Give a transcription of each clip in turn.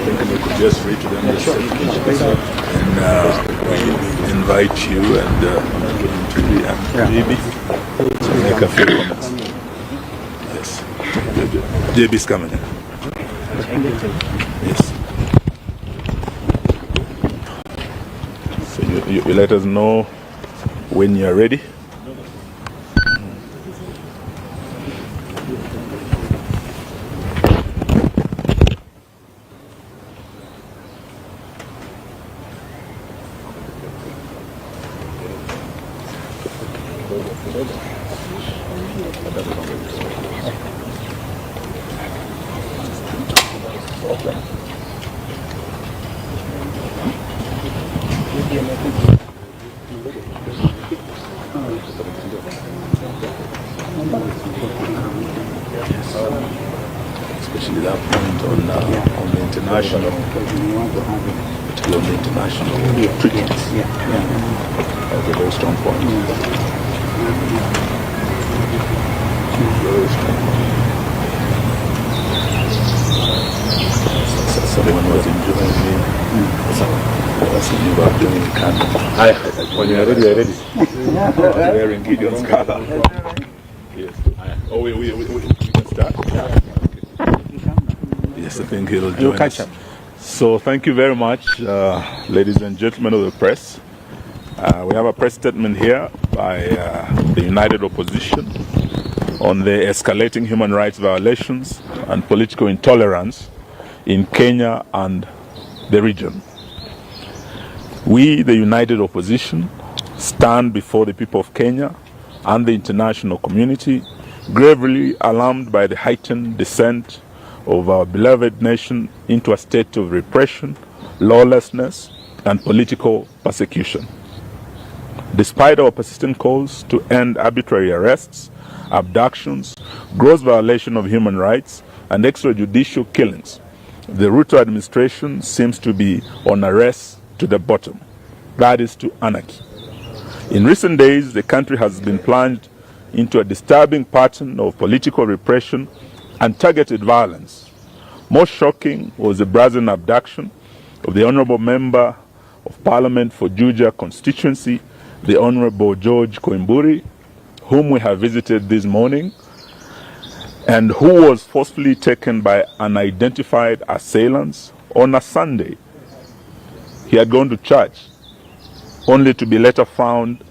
think we could just read to them the statement. And we invite you and JB to make a few comments. Yes. JB's coming in. Yes. So you let us know when you're ready. Especially that point on the international, particularly on the international treaties. That's a very strong point. Very strong point. Someone was enjoying me. Asking you about doing Canada. When you're ready, you're ready. Wearing Gideon's color. Yes. Oh, we can start. Yes, I think he'll join us. So thank you very much, ladies and gentlemen of the press. We have a press statement here by the United Opposition on the escalating human rights violations and political intolerance in Kenya and the region. We, the United Opposition, stand before the people of Kenya and the international community, gravely alarmed by the heightened descent of our beloved nation into a state of repression, lawlessness, and political persecution. Despite our persistent calls to end arbitrary arrests, abductions, gross violation of human rights, and extrajudicial killings, the Ruto administration seems to be on a race to the bottom, that is to anarchy. In recent days, the country has been plunged into a disturbing pattern of political repression and targeted violence. Most shocking was the brazen abduction of the Honorable Member of Parliament for Juja constituency, the Honorable George Koimburi, whom we have visited this morning, and who was forcefully taken by unidentified assailants on a Sunday. He had gone to church, only to be later found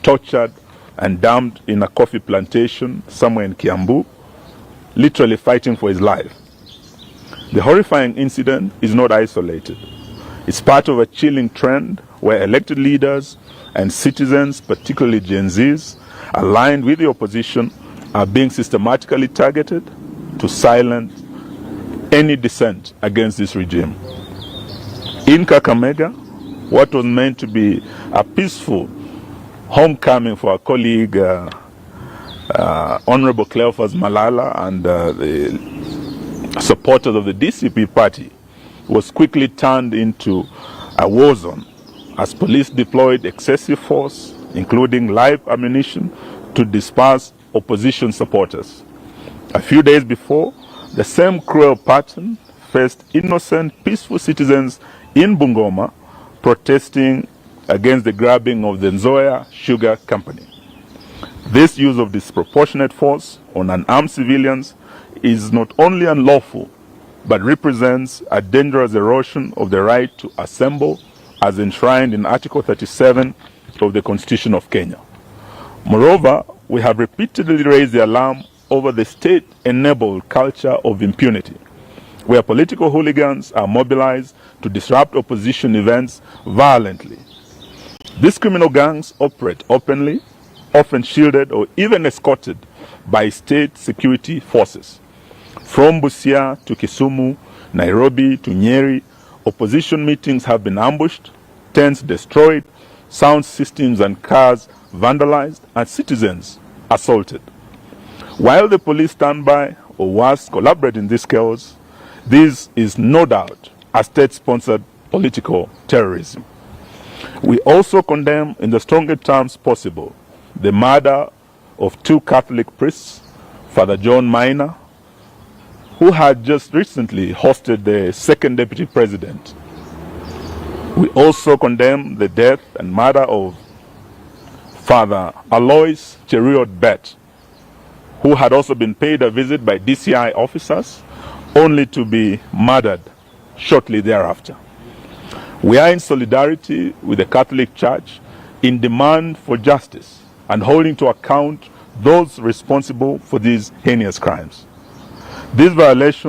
tortured and dumped in a coffee plantation somewhere in Kiambu, literally fighting for his life. The horrifying incident is not isolated. It's part of a chilling trend where elected leaders and citizens, particularly Gen Zs, aligned with the opposition, are being systematically targeted to silence any dissent against this regime. In Kakamega, what was meant to be a peaceful homecoming for our colleague Honorable Cleophas Malala and the supporters of the DCP party was quickly turned into a war zone as police deployed excessive force, including live ammunition, to disperse opposition supporters. A few days before, the same cruel pattern faced innocent, peaceful citizens in Bungoma protesting against the grabbing of the Nzoia Sugar Company. This use of disproportionate force on unarmed civilians is not only unlawful, but represents a dangerous erosion of the right to assemble as enshrined in Article 37 of the Constitution of Kenya. Moreover, we have repeatedly raised the alarm over the state-enabled culture of impunity, where political hooligans are mobilized to disrupt opposition events violently. These criminal gangs operate openly, often shielded or even escorted by state security forces. From Busia to Kisumu, Nairobi to Nyeri, opposition meetings have been ambushed, tents destroyed, sound systems and cars vandalized, and citizens assaulted. While the police stand by, or worse, collaborate in this chaos, this is no doubt a state-sponsored political terrorism. We also condemn in the strongest terms possible the murder of two Catholic priests, Father John Minor who had just recently hosted the second deputy president. We also condemn the death and murder of Father Alois Cheruiyot Bet, who had also been paid a visit by DCI officers, only to be murdered shortly thereafter. We are in solidarity with the Catholic Church in demand for justice and holding to account those responsible for these heinous crimes. These violations